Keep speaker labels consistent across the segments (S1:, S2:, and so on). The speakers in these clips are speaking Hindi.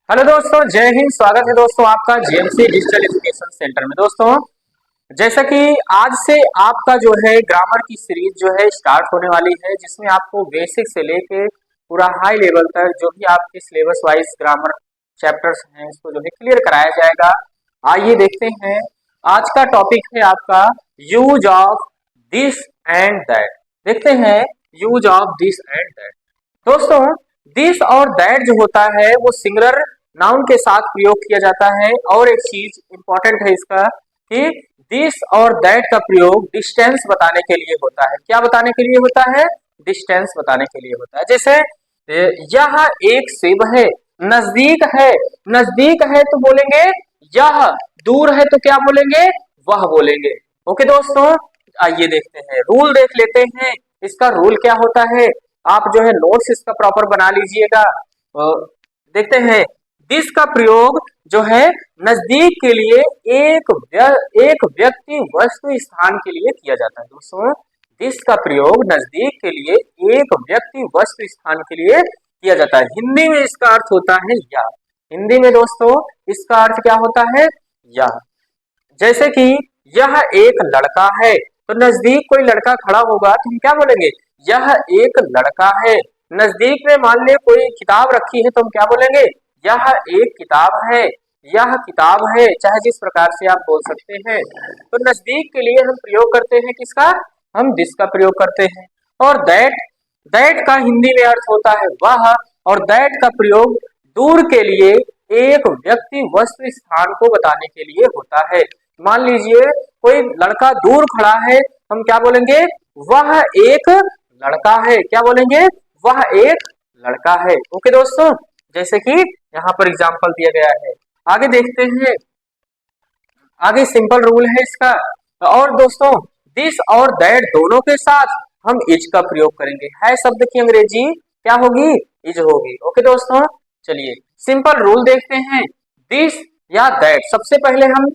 S1: हेलो दोस्तों, जय हिंद। स्वागत है दोस्तों आपका जेएमसी डिजिटल एजुकेशन सेंटर में। दोस्तों, जैसा कि आज से आपका जो है ग्रामर की सीरीज जो है स्टार्ट होने वाली है, जिसमें आपको बेसिक से लेके पूरा हाई लेवल तक जो भी आपके सिलेबस वाइज ग्रामर चैप्टर्स हैं इसको जो है क्लियर कराया जाएगा। आइए देखते हैं। आज का टॉपिक है आपका use of this and that. देखते हैं use of this and that. दोस्तों, दिस और दैट जो होता है वो सिंगुलर नाउन के साथ प्रयोग किया जाता है। और एक चीज इंपॉर्टेंट है इसका कि दिस और दैट का प्रयोग डिस्टेंस बताने के लिए होता है। क्या बताने के लिए होता है? डिस्टेंस बताने के लिए होता है। जैसे यह एक सेब है, नजदीक है। नजदीक है तो बोलेंगे यह, दूर है तो क्या बोलेंगे? वह बोलेंगे। ओके दोस्तों, आइए देखते हैं, रूल देख लेते हैं। इसका रूल क्या होता है? आप जो है नोट्स इसका प्रॉपर बना लीजिएगा। देखते हैं, दिस का प्रयोग जो है नजदीक के लिए एक व्यक्ति वस्तु स्थान के लिए किया जाता है। दोस्तों, दिस का प्रयोग नजदीक के लिए एक व्यक्ति वस्तु स्थान के लिए किया जाता है। हिंदी में इसका अर्थ होता है या। हिंदी में दोस्तों इसका अर्थ क्या होता है? या। जैसे कि यह एक लड़का है, तो नजदीक कोई लड़का खड़ा होगा तो हम क्या बोलेंगे? यह एक लड़का है। नजदीक में मान ले कोई किताब रखी है तो हम क्या बोलेंगे? यह एक किताब है। यह किताब है, चाहे जिस प्रकार से आप बोल सकते हैं। तो नजदीक के लिए हम प्रयोग करते हैं किसका? हम दिस का प्रयोग करते हैं। और दैट का हिंदी में अर्थ होता है वह। और दैट का प्रयोग दूर के लिए एक व्यक्ति वस्तु स्थान को बताने के लिए होता है। मान लीजिए कोई लड़का दूर खड़ा है, हम क्या बोलेंगे? वह एक लड़का है। क्या बोलेंगे? वह एक लड़का है। ओके दोस्तों, जैसे कि यहाँ पर एग्जाम्पल दिया गया है। आगे देखते हैं। आगे सिंपल रूल है इसका। और दोस्तों, दिस और दैट दोनों के साथ हम इज का प्रयोग करेंगे। है शब्द की अंग्रेजी क्या होगी? इज होगी। ओके दोस्तों, चलिए सिंपल रूल देखते हैं। दिस या दैट, सबसे पहले हम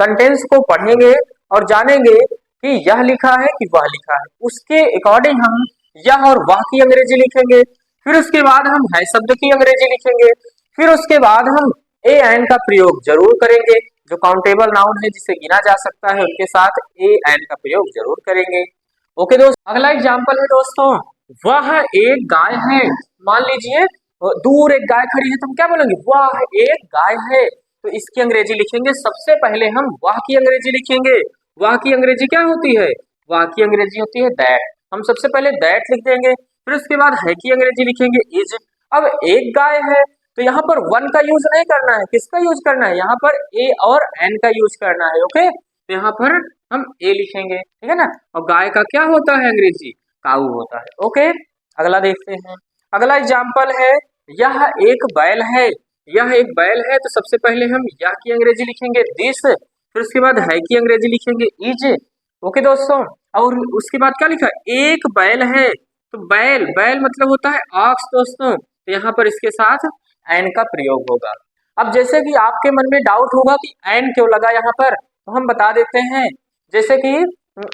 S1: सेंटेंस को पढ़ेंगे और जानेंगे कि यह लिखा है कि वह लिखा है। उसके अकॉर्डिंग हम यह और वह की अंग्रेजी लिखेंगे। फिर उसके बाद हम है शब्द की अंग्रेजी लिखेंगे। फिर उसके बाद हम ए एंड का प्रयोग जरूर करेंगे। जो काउंटेबल नाउन है जिसे गिना जा सकता है उनके साथ ए एंड का प्रयोग जरूर करेंगे। ओके दोस्तों, अगला एग्जाम्पल है दोस्तों, वह एक गाय है। मान लीजिए दूर एक गाय खड़ी है तो हम क्या बोलेंगे? वह एक गाय है। तो इसकी अंग्रेजी लिखेंगे। सबसे पहले हम वह की अंग्रेजी लिखेंगे। वह की अंग्रेजी क्या होती है? वह की अंग्रेजी होती है दैट। हम सबसे पहले दैट लिख देंगे। फिर उसके बाद है की अंग्रेजी लिखेंगे इज। अब एक गाय है तो यहाँ पर वन का यूज नहीं करना है। किसका यूज करना है? यहाँ पर ए और एन का यूज करना है। ओके, तो यहाँ पर हम ए लिखेंगे, ठीक है ना। और गाय का क्या होता है अंग्रेजी? काऊ होता है। ओके, अगला देखते हैं। अगला एग्जाम्पल है, यह एक बैल है। यह एक बैल है तो सबसे पहले हम यह की अंग्रेजी लिखेंगे दिस। फिर उसके बाद है की अंग्रेजी लिखेंगे इज। ओके दोस्तों, और उसके बाद क्या लिखा? एक बैल है। तो बैल, बैल मतलब होता है ऑक्स दोस्तों। तो यहाँ पर इसके साथ एन का प्रयोग होगा। अब जैसे कि आपके मन में डाउट होगा कि एन क्यों लगा यहाँ पर, तो हम बता देते हैं। जैसे कि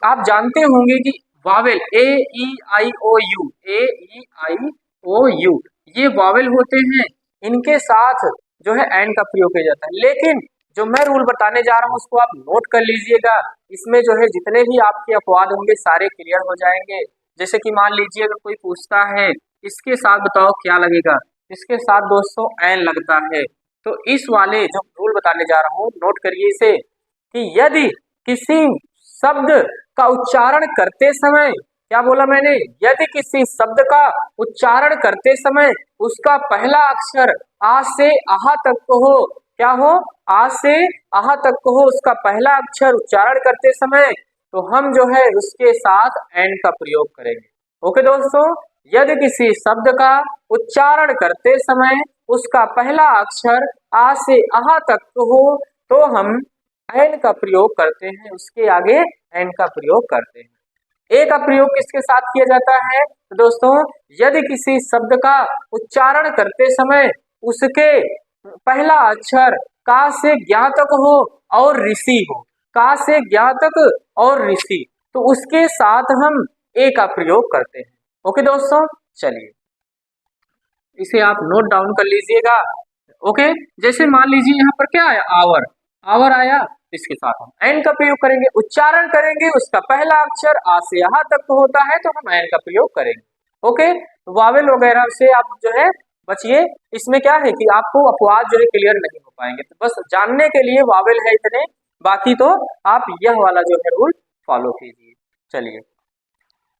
S1: आप जानते होंगे कि vowel A E I O U, A E I O U, ये वावेल होते हैं। इनके साथ जो है एंड का प्रयोग किया जाता है। लेकिन जो मैं रूल बताने जा रहा हूँ उसको आप नोट कर लीजिएगा। इसमें जो है जितने भी आपके अपवाद होंगे सारे क्लियर हो जाएंगे। जैसे कि मान लीजिए अगर कोई पूछता है इसके साथ बताओ क्या लगेगा, इसके साथ दोस्तों एन लगता है। तो इस वाले जो रूल बताने जा रहा हूँ नोट करिए इसे, कि यदि किसी शब्द का उच्चारण करते समय, क्या बोला मैंने? यदि किसी शब्द का उच्चारण करते समय उसका पहला अक्षर आ से आहा तक को हो, क्या हो? आ से आहा तक को हो, उसका पहला अक्षर उच्चारण करते समय, तो हम जो है उसके साथ एंड का प्रयोग करेंगे। ओके दोस्तों, यदि किसी शब्द का उच्चारण करते समय उसका पहला अक्षर आ से आहा तक हो तो हम एन का प्रयोग करते हैं, उसके आगे एन का प्रयोग करते हैं। ए का प्रयोग किसके साथ किया जाता है? तो दोस्तों, यदि किसी शब्द का उच्चारण करते समय उसके पहला अक्षर का से ज्ञातक हो और ऋषि हो, का से ज्ञातक और ऋषि, तो उसके साथ हम ए का प्रयोग करते हैं। ओके दोस्तों, चलिए इसे आप नोट डाउन कर लीजिएगा। ओके, जैसे मान लीजिए यहाँ पर क्या आया, आवर, आवर आया, इसके साथ हम एन का प्रयोग करेंगे, उच्चारण करेंगे, उसका पहला अक्षर आ से यहाँ तक तो होता है तो हम एन का प्रयोग करेंगे। ओके, तो वावेल वगैरह से आप जो है बचिए। इसमें क्या है कि आपको अपवाद जो है क्लियर नहीं हो पाएंगे, तो बस जानने के लिए वावेल है इतने, बाकी तो आप यह वाला जो है रूल फॉलो कीजिए। चलिए,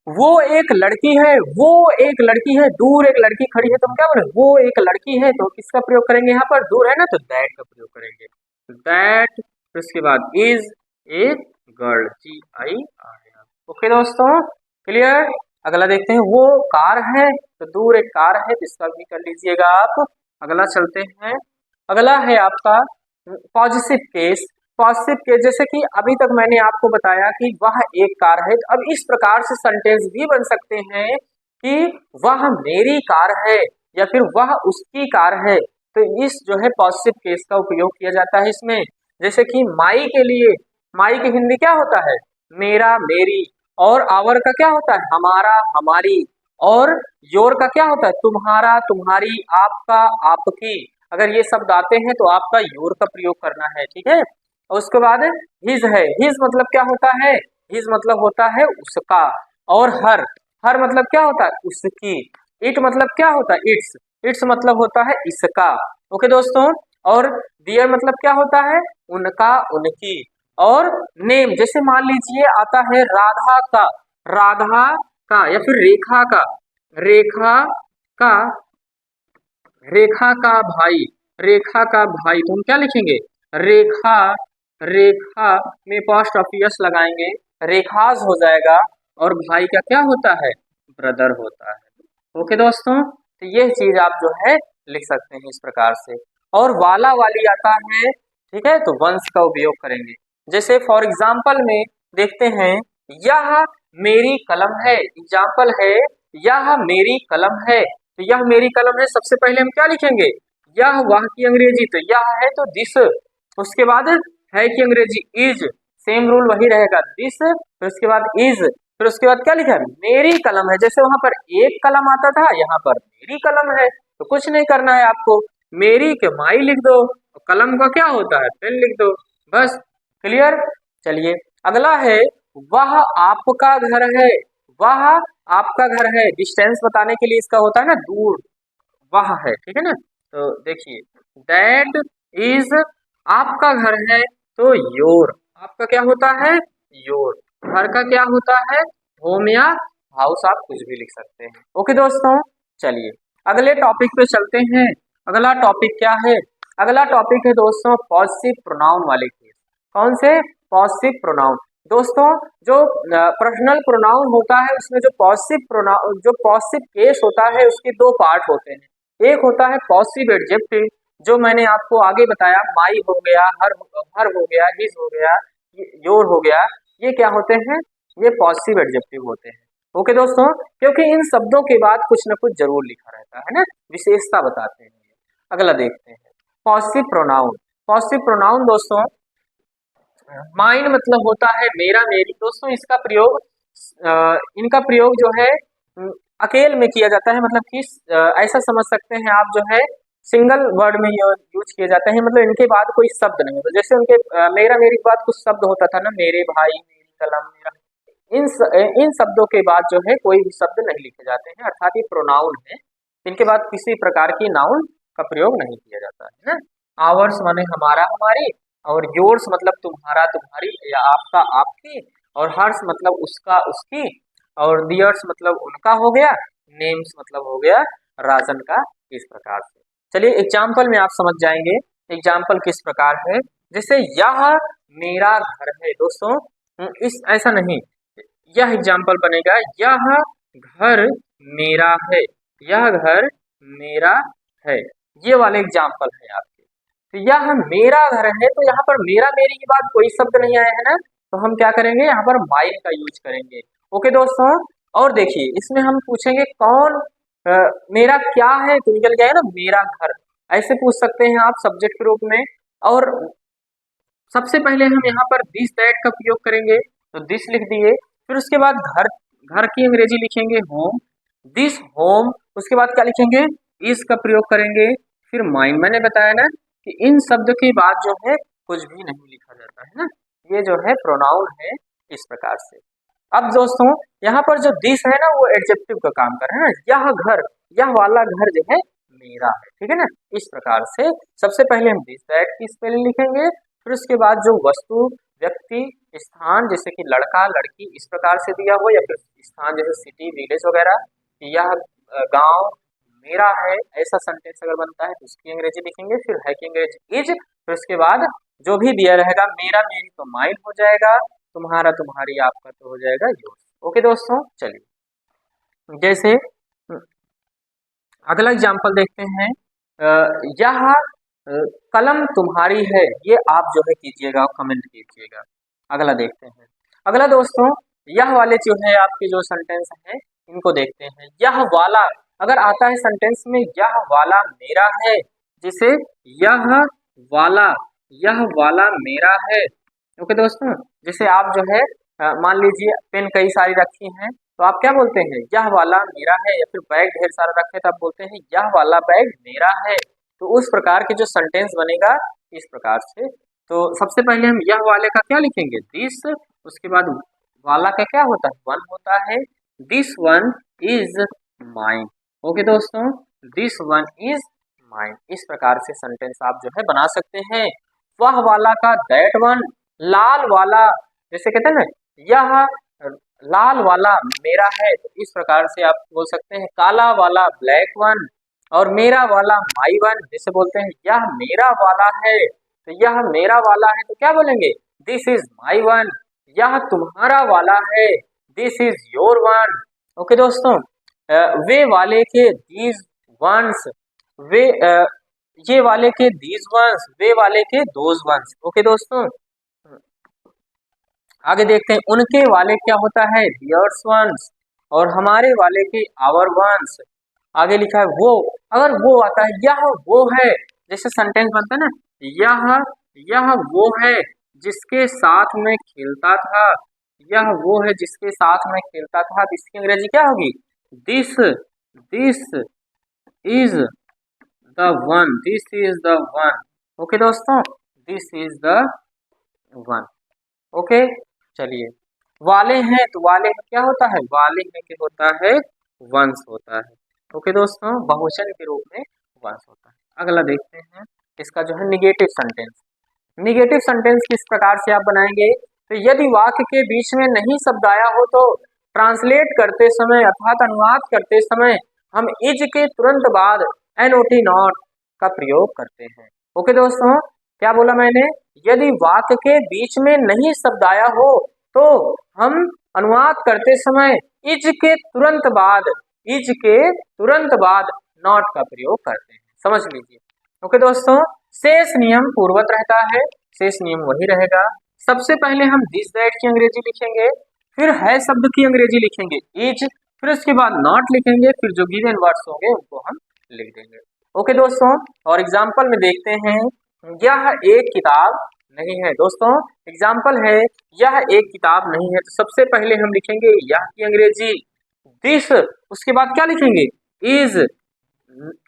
S1: वो एक लड़की है, वो एक लड़की है, दूर एक लड़की खड़ी है, तो हम क्या बोले, वो एक लड़की है, तो किसका प्रयोग करेंगे यहाँ पर, दूर है ना तो दैट का प्रयोग करेंगे, दैट, फिर उसके बाद is a girl, GIR। Okay दोस्तों, क्लियर। अगला देखते हैं, वो कार है, तो दूर एक कार है, तो इसका भी कर लीजिएगा आप। अगला चलते हैं, अगला है आपका पॉजिटिव केस। पॉजिटिव केस जैसे कि अभी तक मैंने आपको बताया कि वह एक कार है, तो अब इस प्रकार से सेंटेंस भी बन सकते हैं कि वह मेरी कार है या फिर वह उसकी कार है, तो इस जो है पॉजिटिव केस का उपयोग किया जाता है इसमें। जैसे कि माई के लिए, माई की हिंदी क्या होता है, मेरा, मेरी, और आवर का क्या होता है, हमारा, हमारी, और योर का क्या होता है, तुम्हारा, तुम्हारी, आपका, आपकी। अगर ये शब्द आते हैं तो आपका योर का प्रयोग करना है, ठीक है। और उसके बाद हिज है, हिज मतलब क्या होता है, हिज मतलब होता है उसका। और हर, हर मतलब क्या होता है, उसकी। इट मतलब क्या होता है, इट्स, इट्स मतलब होता है इसका। ओके दोस्तों, और दियर मतलब क्या होता है, उनका, उनकी। और नेम, जैसे मान लीजिए आता है राधा का, राधा का, या फिर रेखा का, रेखा का, रेखा का भाई, रेखा का भाई, तो हम क्या लिखेंगे, रेखा, रेखा में पास्ट ऑफ यस लगाएंगे, रेखाज हो जाएगा। और भाई का क्या होता है, ब्रदर होता है। ओके दोस्तों, तो ये चीज आप जो है लिख सकते हैं इस प्रकार से। और वाला वाली आता है, ठीक है, तो वंश का उपयोग करेंगे। जैसे फॉर एग्जाम्पल में देखते हैं, यह मेरी कलम है, एग्जाम्पल है, यह मेरी कलम है, तो यह मेरी कलम है, सबसे पहले हम क्या लिखेंगे, यह, वह की अंग्रेजी तो यह है तो दिस, उसके बाद है की अंग्रेजी इज, सेम रूल वही रहेगा, दिस, फिर उसके बाद इज, फिर उसके बाद क्या लिखा है, मेरी कलम है। जैसे वहां पर एक कलम आता था, यहाँ पर मेरी कलम है, तो कुछ नहीं करना है आपको, मेरी के माई लिख दो, कलम का क्या होता है, पेन लिख दो, बस, क्लियर। चलिए, अगला है, वह आपका घर है, वह आपका घर है, डिस्टेंस बताने के लिए इसका होता है ना दूर, वह है, ठीक है ना। तो देखिए, दैट इज, आपका घर है, तो योर, आपका क्या होता है, योर, घर का क्या होता है, होम या हाउस, आप कुछ भी लिख सकते हैं। ओके दोस्तों, चलिए अगले टॉपिक पे चलते हैं। अगला टॉपिक क्या है, अगला टॉपिक है दोस्तों पॉजिटिव प्रोनाउन वाले केस। कौन से, पॉजिटिव प्रोनाउन। दोस्तों, जो पर्सनल प्रोनाउन होता है उसमें जो पॉजिटिव प्रोनाउन, जो पॉजिटिव केस होता है उसके दो पार्ट होते हैं। एक होता है पॉजिटिव एडजेक्टिव, जो मैंने आपको आगे बताया, माई हो गया, हर हो गया, हिज हो गया, योर हो गया, ये क्या होते हैं, ये पॉजिटिव एडजेक्टिव होते हैं। ओके दोस्तों, क्योंकि इन शब्दों के बाद कुछ ना कुछ जरूर लिखा रहता है ना, विशेषता बताते हैं। अगला देखते हैं, पॉजिटिव प्रोनाउन। पॉजिटिव प्रोनाउन दोस्तों, माइन मतलब होता है मेरा, मेरी। दोस्तों इसका प्रयोग, इनका प्रयोग जो है अकेले में किया जाता है, मतलब कि ऐसा समझ सकते हैं आप जो है सिंगल वर्ड में यूज किए जाते हैं, मतलब इनके बाद कोई शब्द नहीं होता। जैसे उनके मेरा, मेरी के बाद कुछ शब्द होता था ना, मेरे भाई, मेरी कलम, मेरा, इन शब्दों के बाद जो है कोई भी शब्द नहीं लिखे जाते हैं, अर्थात ये प्रोनाउन है, इनके बाद किसी प्रकार की नाउन का प्रयोग नहीं किया जाता है ना। आवर्स माने हमारा, हमारी, और योर्स मतलब तुम्हारा, तुम्हारी, या आपका, आपकी, और हर्ष मतलब उसका, उसकी, और दियर्स मतलब उनका हो गया, नेम्स मतलब हो गया राजन का। इस प्रकार से चलिए एग्जाम्पल में आप समझ जाएंगे, एग्जाम्पल किस प्रकार है। जैसे यह मेरा घर है, दोस्तों इस ऐसा नहीं, यह एग्जाम्पल बनेगा, यह घर मेरा है, यह घर मेरा है, ये वाले एग्जाम्पल है आपके। तो यह मेरा घर है, तो यहाँ पर मेरा, मेरी के बाद कोई शब्द नहीं आया है ना, तो हम क्या करेंगे, यहाँ पर माई का यूज करेंगे। ओके दोस्तों, और देखिए इसमें हम पूछेंगे कौन, मेरा क्या है, तो निकल गया है ना मेरा घर, ऐसे पूछ सकते हैं आप सब्जेक्ट के रूप में। और सबसे पहले हम यहाँ पर दिस दैट का प्रयोग करेंगे, तो दिस लिख दिए, फिर उसके बाद घर, घर की अंग्रेजी लिखेंगे होम, दिस होम, उसके बाद क्या लिखेंगे, इस का प्रयोग करेंगे, फिर माइन। मैंने बताया ना कि इन शब्द के बाद जो है कुछ भी नहीं लिखा जाता है ना, ये जो है प्रोनाउन है इस प्रकार से। अब दोस्तों यहाँ पर जो दिस है ना वो एडजेक्टिव का काम कर रहा है ना, यह घर, यह वाला घर जो है मेरा है, ठीक है ना। इस प्रकार से सबसे पहले हम दिस दैट की स्पेलिंग लिखेंगे, फिर उसके बाद जो वस्तु, व्यक्ति, स्थान, जैसे कि लड़का लड़की इस प्रकार से दिया हो, या फिर स्थान जैसे सिटी विलेज वगैरह, यह गांव मेरा है, ऐसा सेंटेंस अगर बनता है तो उसकी अंग्रेजी लिखेंगे। फिर है की अंग्रेजी इज, फिर उसके बाद जो भी दिया रहेगा, मेरा मेरी तो माइन हो जाएगा, तुम्हारा तुम्हारी आपका तो हो जाएगा योर। ओके दोस्तों, चलिए जैसे अगला एग्जांपल देखते हैं। यह कलम तुम्हारी है, ये आप जो है कीजिएगा, कमेंट कीजिएगा। अगला देखते हैं। अगला दोस्तों यह वाले जो है आपके जो सेंटेंस है इनको देखते हैं। यह वाला अगर आता है सेंटेंस में, यह वाला मेरा है, जैसे वाला यह वाला मेरा है। ओके दोस्तों, जैसे आप जो है मान लीजिए पेन कई सारी रखी हैं, तो आप क्या बोलते हैं, यह वाला मेरा है, या फिर बैग ढेर सारा रखे तो आप बोलते हैं यह वाला बैग मेरा है। तो उस प्रकार के जो सेंटेंस बनेगा इस प्रकार से। तो सबसे पहले हम यह वाले का क्या लिखेंगे, दिस, उसके बाद वाला का क्या होता है, वन होता है, this one is mine. Okay दोस्तों, दिस वन इज माइन। इस प्रकार से सेंटेंस आप जो है बना सकते हैं। वह वाला का दैट वन, लाल वाला, जैसे कहते हैं ना यह लाल वाला मेरा है, तो इस प्रकार से आप बोल सकते हैं काला वाला ब्लैक वन, और मेरा वाला माई वन, जैसे बोलते हैं यह मेरा वाला है, तो यह मेरा वाला है तो क्या बोलेंगे, दिस इज माई वन। यह तुम्हारा वाला है, this is your one. Okay दोस्तों, वे वाले के दीज वंस, वे ये वाले के दीज वंस, वे वाले के दोज वंस। ओके दोस्तों, आगे देखते हैं। उनके वाले क्या होता है, दियर्स वंस, और हमारे वाले के आवर वंस। आगे लिखा है वो, अगर वो आता है, यह वो है, जैसे सेंटेंस बनता है ना, यह वो है जिसके साथ में खेलता था, यह वो है जिसके साथ में खेलता था, तो इसकी अंग्रेजी क्या होगी, this this is the one, this is the one. Okay दोस्तों, this is the one. Okay, चलिए वाले हैं, तो वाले में क्या होता है, वाले में क्या होता है, वंश होता है। ओके दोस्तों, बहुवचन के रूप में वंश होता है। अगला देखते हैं इसका जो है निगेटिव सेंटेंस। निगेटिव सेंटेंस किस प्रकार से आप बनाएंगे, तो यदि वाक्य के बीच में नहीं शब्द आया हो तो ट्रांसलेट करते समय अर्थात अनुवाद करते समय हम इज के तुरंत बाद एनओटी नॉट का प्रयोग करते हैं। ओके दोस्तों, क्या बोला मैंने, यदि वाक्य के बीच में नहीं शब्द आया हो तो हम अनुवाद करते समय इज के तुरंत बाद नॉट का प्रयोग करते हैं, समझ लीजिए। ओके दोस्तों, शेष नियम पूर्ववत रहता है, शेष नियम वही रहेगा। सबसे पहले हम दिस दैट की अंग्रेजी लिखेंगे, फिर है शब्द की अंग्रेजी लिखेंगे इज, फिर उसके बाद नॉट लिखेंगे, फिर जो गिवन वर्ड्स होंगे उनको हम लिख देंगे। ओके दोस्तों, और एग्जाम्पल में देखते हैं। यह एक किताब नहीं है, दोस्तों एग्जाम्पल है यह एक किताब नहीं है, तो सबसे पहले हम लिखेंगे यह की अंग्रेजी दिस, उसके बाद क्या लिखेंगे, इज।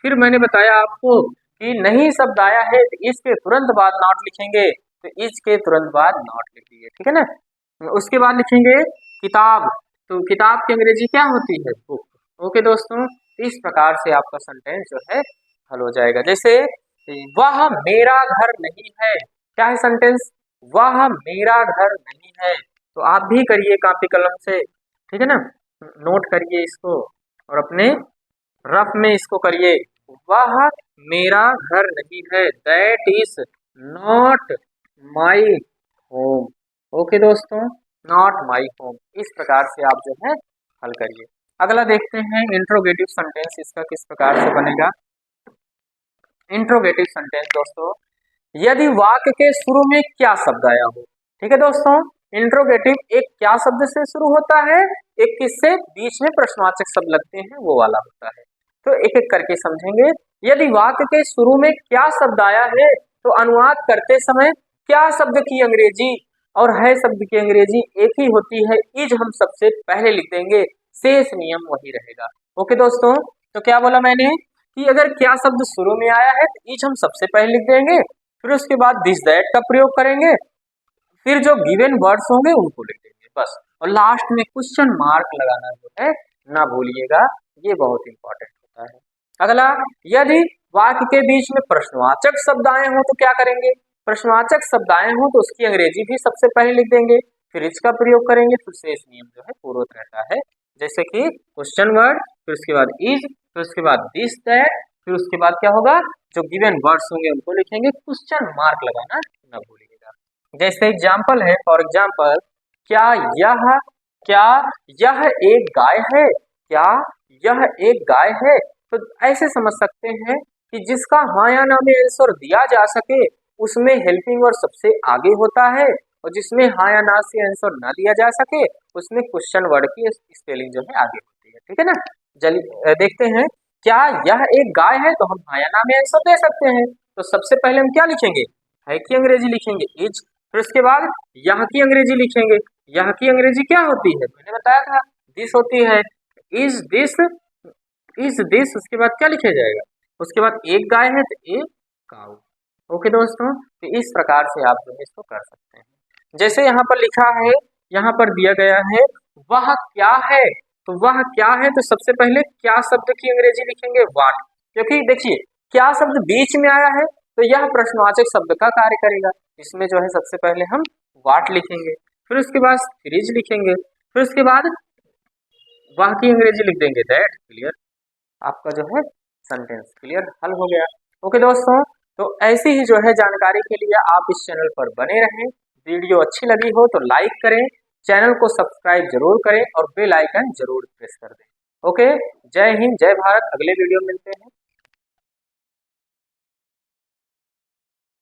S1: फिर मैंने बताया आपको कि नहीं शब्द आया है तो इसके तुरंत बाद नॉट लिखेंगे, तो इज के तुरंत बाद नॉट लिखिए, ठीक है ना। उसके बाद लिखेंगे किताब, तो किताब की अंग्रेजी क्या होती है, बुक। ओके दोस्तों, इस प्रकार से आपका सेंटेंस जो है हल हो जाएगा। जैसे वह मेरा घर नहीं है, क्या है सेंटेंस, वह मेरा घर नहीं है, तो आप भी करिए कॉपी कलम से, ठीक है ना, नोट करिए इसको और अपने रफ में इसको करिए। वह मेरा घर नहीं है, that is not my home. Okay दोस्तों, नॉट माई होम। इस प्रकार से आप जो है हल करिए। अगला देखते हैं इंट्रोगेटिव सेंटेंस, इसका किस प्रकार से बनेगा। इंट्रोगेटिव सेंटेंस दोस्तों, यदि वाक्य के शुरू में क्या शब्द आया हो, ठीक है दोस्तों, इंट्रोगेटिव एक क्या शब्द से शुरू होता है, एक किससे, बीच में प्रश्नवाचक शब्द लगते हैं वो वाला होता है। तो एक एक करके समझेंगे। यदि वाक्य के शुरू में क्या शब्द आया है तो अनुवाद करते समय क्या शब्द की अंग्रेजी और है शब्द की अंग्रेजी एक ही होती है, इज हम सबसे पहले लिख देंगे, शेष नियम वही रहेगा। ओके दोस्तों, तो क्या बोला मैंने, कि अगर क्या शब्द शुरू में आया है तो ईच हम सबसे पहले लिख देंगे, फिर उसके बाद दिस दैट का प्रयोग करेंगे, फिर जो गिवन वर्ड्स होंगे उनको लिख देंगे बस। और लास्ट में क्वेश्चन मार्क लगाना जो है ना भूलिएगा, ये बहुत इंपॉर्टेंट होता है। अगला, यदि वाक्य के बीच में प्रश्नवाचक शब्द आए हो तो क्या करेंगे? प्रश्नवाचक शब्द आए हो तो उसकी अंग्रेजी भी सबसे पहले लिख देंगे, फिर इसका प्रयोग करेंगे, फिर शेष नियम जो है पूर्वत रहता है। जैसे कि क्वेश्चन वर्ड, फिर उसके बाद इज, फिर उसके बाद दिस दैट, फिर उसके बाद क्या होगा, जो गिवन वर्ड्स होंगे उनको लिखेंगे, क्वेश्चन मार्क लगाना न भूलिएगा। जैसे एग्जाम्पल है, फॉर एग्जाम्पल, क्या क्या यह एक गाय है? क्या यह एक गाय है? तो ऐसे समझ सकते हैं कि जिसका हाँ या ना में आंसर दिया जा सके उसमें हेल्पिंग वर्ड सबसे आगे होता है, और जिसमें हाँ या ना से आंसर ना दिया जा सके उसमें क्वेश्चन वर्ड की स्पेलिंग जो है आगे होती है। ठीक है ना? चलिए देखते हैं, क्या यह एक गाय है तो हम हाँ या ना में आंसर दे सकते हैं। तो सबसे पहले हम क्या लिखेंगे? है की अंग्रेजी लिखेंगे इज, फिर उसके बाद यह की अंग्रेजी लिखेंगे। यह की अंग्रेजी क्या होती है? मैंने बताया था दिस होती है। इज दिस, इज दिस, उसके बाद क्या लिखा जाएगा? उसके बाद एक गाय है तो एक काऊ। ओके दोस्तों, तो इस प्रकार से आप जो है इसको कर सकते हैं। जैसे यहाँ पर लिखा है, यहाँ पर दिया गया है वह क्या है, तो वह क्या है तो सबसे पहले क्या शब्द की अंग्रेजी लिखेंगे? व्हाट, क्योंकि देखिए क्या शब्द बीच में आया है तो यह प्रश्नवाचक शब्द का कार्य करेगा। इसमें जो है सबसे पहले हम व्हाट लिखेंगे, फिर उसके बाद फ्रिज लिखेंगे, फिर उसके बाद वह की अंग्रेजी लिख देंगे दैट। क्लियर? आपका जो है सेंटेंस क्लियर, हल हो गया। ओके दोस्तों, तो ऐसी ही जो है जानकारी के लिए आप इस चैनल पर बने रहें। वीडियो अच्छी लगी हो तो लाइक करें, चैनल को सब्सक्राइब जरूर करें और बेल आइकन जरूर प्रेस कर दें। ओके, जय हिंद, जय भारत। अगले वीडियो में मिलते हैं।